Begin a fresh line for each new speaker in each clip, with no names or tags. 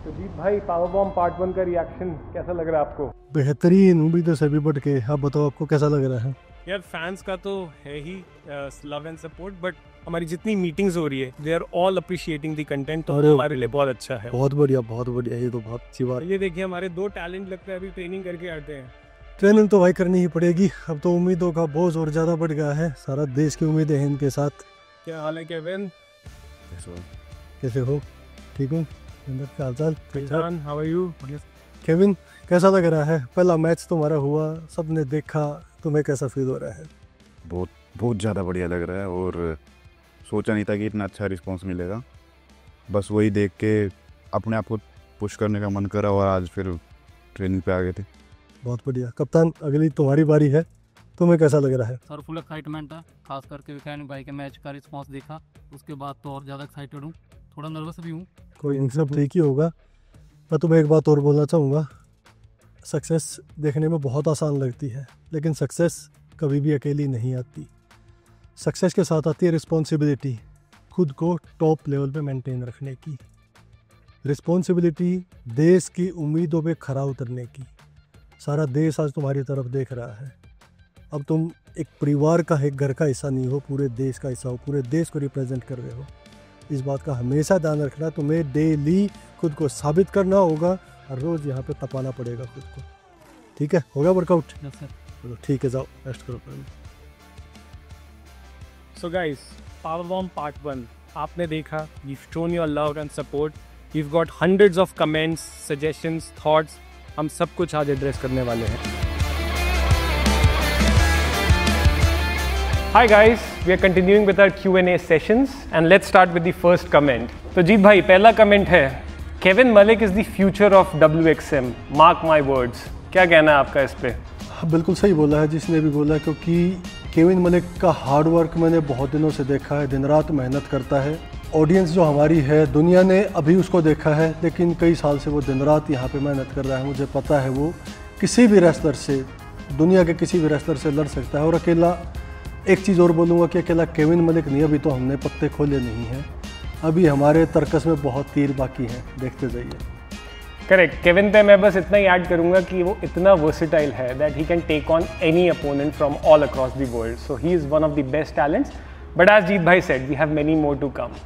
तो जीत भाई, power bomb part 1 का रिएक्शन कैसा लग रहा है आपको?
बेहतरीन, उम्मीद है सभी बढ़ के। आप बताओ, आपको कैसा लग रहा है?
यार फैंस का तो है ही लव एंड सपोर्ट, बट हमारी जितनी मीटिंग्स हो रही है they are all appreciating the content, तो हमारे लिए बहुत अच्छा है।
बहुत बढ़िया, बहुत बढ़िया, ये तो बहुत अच्छी बात।
ये देखिए हमारे 2 टैलेंट लगता है अभी ट्रेनिंग करके आते हैं।
ट्रेनिंग तो भाई करनी ही पड़ेगी, अब तो उम्मीदों का बोझ और ज्यादा बढ़ गया है। सारा देश की उम्मीदें हैं इनके साथ।
क्या हाल है केविन?
कैसे हो? ठीक हूँ। क्या हाल चाल?
How are you?
केविन, कैसा लग रहा है? पहला मैच तुम्हारा हुआ, सबने देखा, तुम्हें कैसा फील हो रहा है?
बहुत ज़्यादा बढ़िया लग रहा है और सोचा नहीं था कि इतना अच्छा रिस्पांस मिलेगा। बस वही देख के अपने आप को पुश करने का मन करा और आज फिर ट्रेनिंग पे आ गए थे।
बहुत बढ़िया। कप्तान, अगली तुम्हारी बारी है, तुम्हें कैसा लग रहा है?
सर फुल एक्साइटमेंट है, खास करके विक्रांत भाई के मैच का रिस्पांस देखा उसके बाद तो और ज़्यादा एक्साइटेड हूँ, थोड़ा नर्वस भी हूँ।
कोई इन सब ठीक ही होगा। मैं तुम्हें एक बात और बोलना चाहूँगा, सक्सेस देखने में बहुत आसान लगती है, लेकिन सक्सेस कभी भी अकेली नहीं आती। सक्सेस के साथ आती है रिस्पॉन्सिबिलिटी, खुद को टॉप लेवल पे मेंटेन रखने की, रिस्पॉन्सिबिलिटी देश की उम्मीदों पे खरा उतरने की। सारा देश आज तुम्हारी तरफ देख रहा है। अब तुम एक परिवार का, एक घर का हिस्सा नहीं हो, पूरे देश का हिस्सा हो, पूरे देश को रिप्रेजेंट कर रहे हो। इस बात का हमेशा ध्यान रखना। तुम्हें डेली खुद को साबित करना होगा, हर रोज़ यहाँ पे तपाना पड़ेगा खुद को। ठीक है? होगा वर्कआउट?
Yes sir.
चलो ठीक है, जाओ रेस्ट करो।
So guys, power bomb part 1 आपने देखा, you've shown your love and support, you've got hundreds of comments, suggestions, thoughts, हम सब कुछ आज एड्रेस करने वाले हैं। Hi guys, we are continuing with our Q&A sessions and let's start with the first comment. तो जीत भाई, पहला कमेंट है, Kevin Malik is the future of WXM, mark my words. क्या कहना है आपका इस पे?
बिल्कुल सही बोला है जिसने भी बोला, क्योंकि केविन मलिक का हार्ड वर्क मैंने बहुत दिनों से देखा है। दिन रात मेहनत करता है। ऑडियंस जो हमारी है, दुनिया ने अभी उसको देखा है, लेकिन कई साल से वो दिन रात यहाँ पे मेहनत कर रहा है। मुझे पता है वो किसी भी रेसलर से, दुनिया के किसी भी रेसलर से लड़ सकता है। और अकेला, एक चीज़ और बोलूँगा कि अकेला केविन मलिक नहीं, अभी तो हमने पत्ते खोले नहीं हैं, अभी हमारे तर्कस में बहुत तीर बाकी हैं, देखते जाइए।
करेक्ट। केविन पे मैं बस इतना ही ऐड करूंगा कि वो इतना वर्सेटाइल है that he can take on any opponent from all across the world, so he is one of the best talents, but as Jeet भाई said, we have many more to come.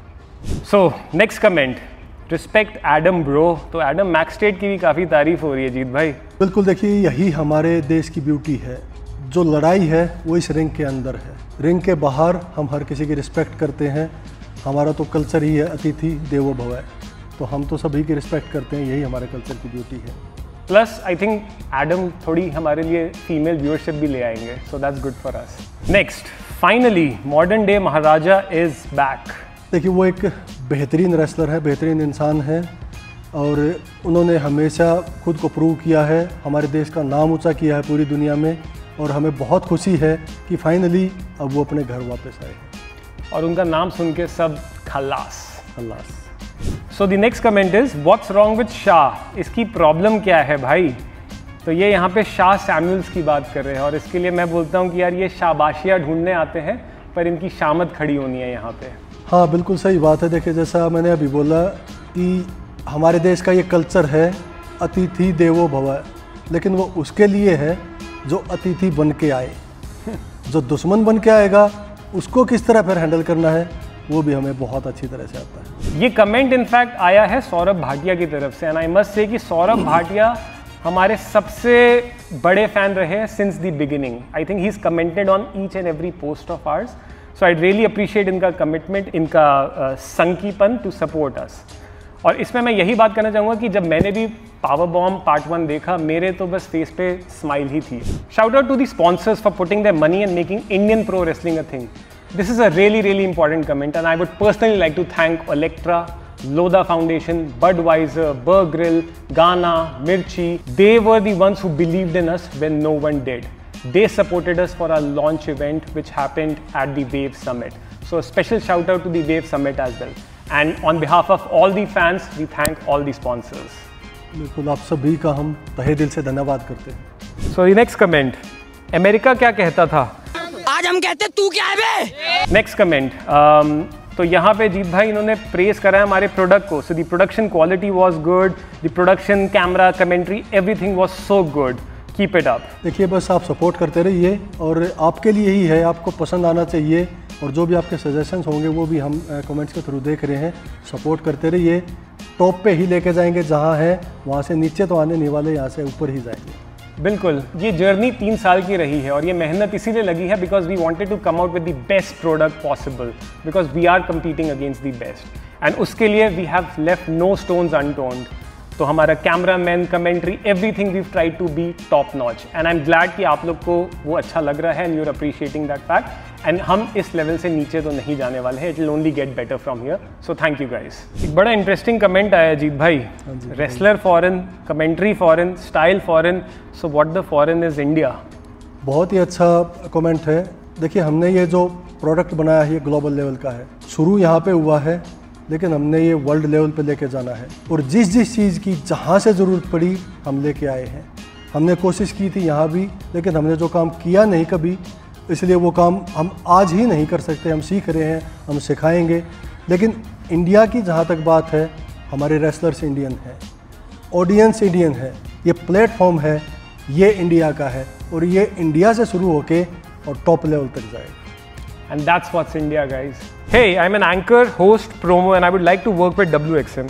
So next comment, respect Adam bro. तो Adam Maxted की भी काफ़ी तारीफ हो रही है जीत भाई।
बिल्कुल, देखिए यही हमारे देश की ब्यूटी है। जो लड़ाई है वो इस रिंग के अंदर है, रिंग के बाहर हम हर किसी की रिस्पेक्ट करते हैं। हमारा तो कल्चर ही है अतिथि देवो भव, तो हम तो सभी की रिस्पेक्ट करते हैं, यही हमारे कल्चर की ब्यूटी है।
प्लस आई थिंक एडम थोड़ी हमारे लिए फीमेल व्यूअरशिप भी ले आएंगे, so that's good for us. Next, finally modern day Maharaja is back.
देखिए वो एक बेहतरीन रेसलर है, बेहतरीन इंसान है, और उन्होंने हमेशा खुद को प्रूव किया है, हमारे देश का नाम ऊँचा किया है पूरी दुनिया में, और हमें बहुत खुशी है कि फाइनली अब वो अपने घर वापस आए
और उनका नाम सुन के सब खल्लास।
खल्लास।
So the next comment is, what's wrong with Shah? इसकी प्रॉब्लम क्या है भाई? तो ये यहाँ पे शाह सैमुअल्स की बात कर रहे हैं, और इसके लिए मैं बोलता हूँ कि यार ये शाबाशियाँ ढूंढने आते हैं, पर इनकी शामत खड़ी होनी है यहाँ पे।
हाँ बिल्कुल सही बात है। देखिए जैसा मैंने अभी बोला कि हमारे देश का ये कल्चर है अतिथि देवो भव, लेकिन वो उसके लिए है जो अतिथि बन के आए। जो दुश्मन बन के आएगा उसको किस तरह फिर हैंडल करना है, वो भी हमें बहुत अच्छी तरह से आता है।
ये कमेंट इनफैक्ट आया है सौरभ भाटिया की तरफ से, एंड आई मस्ट से कि सौरभ भाटिया हमारे सबसे बड़े फैन रहे हैं since the beginning. I think he is commented on each and every post of hours, so I really appreciate इनका कमिटमेंट, इनका संकीपन टू सपोर्ट अस। और इसमें मैं यही बात करना चाहूँगा कि जब मैंने भी पावर बॉम्ब पार्ट 1 देखा, मेरे तो बस फेस पे स्माइल ही थी। Shout out to the sponsors for putting their money and making Indian pro wrestling a thing. This is a really, really important comment, and I would personally like to thank Electra, Lodha Foundation, Budweiser, Burr Grill, Ghana, Mirchi. They were the ones who believed in us when no one did. They supported us for our launch event, which happened at the Wave Summit. So a special shout out to the Wave Summit as well. And on behalf of all the fans, we thank all the sponsors.
बिल्कुल, आप सभी का हम तहे दिल से धन्यवाद करते हैं।
So the next comment, America क्या कहता था?
आज हम कहते तू क्या है बे?
नेक्स्ट कमेंट, तो यहाँ पे जीत भाई इन्होंने प्रेस करा है हमारे प्रोडक्ट को. So the production quality was good, the production, camera, commentary, everything was so good. Keep it up.
देखिए बस आप सपोर्ट करते रहिए और आपके लिए ही है, आपको पसंद आना चाहिए और जो भी आपके सजेशंस होंगे वो भी हम कमेंट्स के थ्रू देख रहे हैं. सपोर्ट करते रहिए. टॉप पे ही लेके जाएंगे जहाँ है, वहाँ से नीचे तो आने नहीं वाले, यहाँ से ऊपर ही जाएंगे.
बिल्कुल. ये जर्नी 3 साल की रही है और ये मेहनत इसीलिए लगी है because we wanted to come out with the best product possible, because we are competing against the best and उसके लिए we have left no stones unturned. तो हमारा camera man, commentary, everything we tried to be top notch and I am glad कि आप लोग को वो अच्छा लग रहा है and you are appreciating that fact. And हम इस लेवल से नीचे तो नहीं जाने वाले हैं. It will only get better from here. So thank you guys. एक बड़ा इंटरेस्टिंग कमेंट आया जीत भाई. Wrestler foreign, commentary foreign, style foreign, so what the foreign is India.
बहुत ही अच्छा कमेंट है. देखिए हमने ये जो प्रोडक्ट बनाया है ये ग्लोबल लेवल का है. शुरू यहाँ पे हुआ है लेकिन हमने ये वर्ल्ड लेवल पे लेके जाना है और जिस चीज़ की जहाँ से ज़रूरत पड़ी हम लेके आए हैं. हमने कोशिश की थी यहाँ भी, लेकिन हमने जो काम किया नहीं कभी, इसलिए वो काम हम आज ही नहीं कर सकते. हम सीख रहे हैं, हम सिखाएंगे. लेकिन इंडिया की जहाँ तक बात है, हमारे रेसलर्स इंडियन हैं, ऑडियंस इंडियन है, ये प्लेटफॉर्म है, ये इंडिया का है और ये इंडिया से शुरू होके और टॉप लेवल तक जाएगा.
And that's what's India, guys. Hey, I'm an anchor, host, promo, and I would like to work with WXM.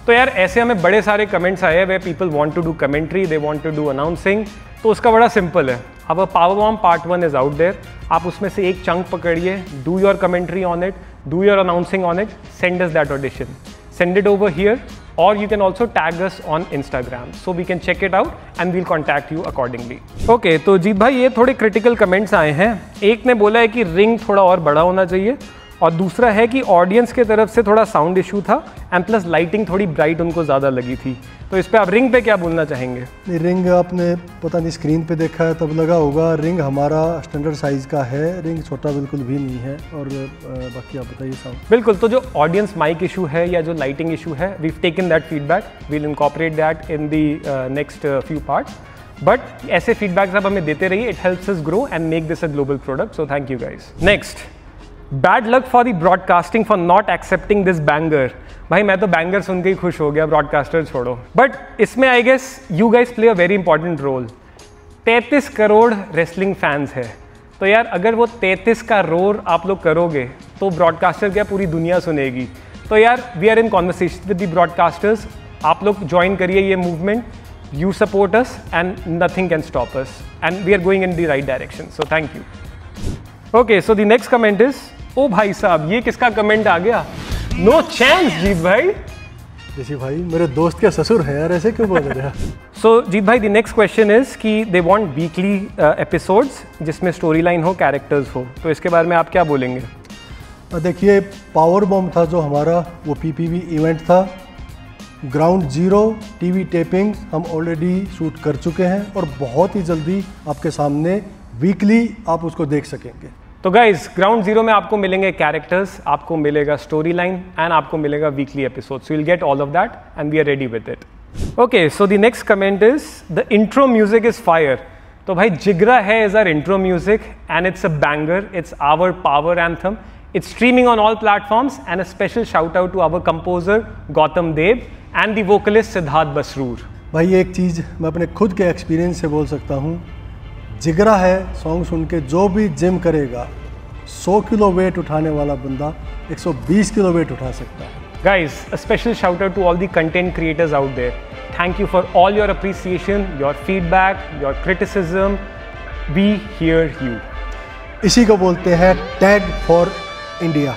तो यार ऐसे हमें बड़े सारे कमेंट्स आए हैं where people want to do commentary, they want to do announcing. तो उसका बड़ा सिंपल है. अब Power Bomb Part 1 is out there. आप उसमें से एक चंक पकड़िए, do your commentary on it, do your announcing on it, send us that audition. Send it over here or you can also tag us on Instagram so we can check it out and we'll contact you accordingly. Okay, तो जीत भाई ये थोड़े critical comments आए हैं. एक ने बोला है कि रिंग थोड़ा और बड़ा होना चाहिए और दूसरा है कि ऑडियंस के तरफ से थोड़ा साउंड इशू था एंड प्लस लाइटिंग थोड़ी ब्राइट उनको ज़्यादा लगी थी. तो इस पे आप रिंग पे क्या बोलना चाहेंगे?
नहीं, रिंग आपने पता नहीं स्क्रीन पे देखा है तब लगा होगा. रिंग हमारा स्टैंडर्ड साइज़ का है, रिंग छोटा बिल्कुल भी नहीं है. और बाकी आप बताइए साउंड.
बिल्कुल. तो जो ऑडियंस माइक इशू है या जो लाइटिंग इशू है, we taken that feedback, we'll incorporate that in the next few parts. But ऐसे फीडबैक्स आप हमें देते रहिए. It helps us grow and make this a global product. So thank you guys. Next, bad luck for the broadcasting for not accepting this banger. भाई मैं तो banger सुन के ही खुश हो गया, ब्रॉडकास्टर छोड़ो. बट इसमें I guess you guys play a very important role. 33 crore wrestling fans है. तो यार अगर वो 33 का रोर आप लोग करोगे तो ब्रॉडकास्टर क्या पूरी दुनिया सुनेगी. तो यार we are in conversation with the broadcasters. आप लोग ज्वाइन करिए ये movement. You support us and nothing can stop us and we are going in the right direction. So thank you. Okay, so the next comment is, ओ भाई साहब ये किसका comment आ गया? नो चांस जीत भाई.
ऋषि भाई मेरे दोस्त के ससुर है यार, ऐसे क्यों बोल रहे हैं?
सो जीत भाई द नेक्स्ट क्वेश्चन इज कि दे वांट वीकली एपिसोड्स जिसमें स्टोरी लाइन हो, कैरेक्टर्स हो. तो इसके बारे में आप क्या बोलेंगे?
देखिए पावर बॉम्ब था जो हमारा, वो PPV इवेंट था. ग्राउंड जीरो TV टेपिंग हम ऑलरेडी शूट कर चुके हैं और बहुत ही जल्दी आपके सामने वीकली आप उसको देख सकेंगे.
तो गाइज ग्राउंड जीरो में आपको मिलेंगे कैरेक्टर्स, आपको मिलेगा स्टोरी लाइन एंड आपको मिलेगा weekly episode. So will get all of that and we are ready with it. Okay, so the next comment is the intro music is fire. तो भाई जिगरा है is our intro music and it's a banger. It's our power anthem. It's streaming on all platforms and a special shout out to our composer Gautam Dev and the vocalist Siddharth Basroor.
भाई एक चीज़ मैं अपने खुद के experience से बोल सकता हूँ, जिगरा है सॉन्ग सुन के जो भी जिम करेगा 100 किलो वेट उठाने वाला बंदा 120 किलो वेट उठा सकता है.
Guys, a special shout out to all the content creators out there. Thank you for all your appreciation, your feedback, your criticism. We hear you.
इसी को बोलते हैं टैग फॉर इंडिया.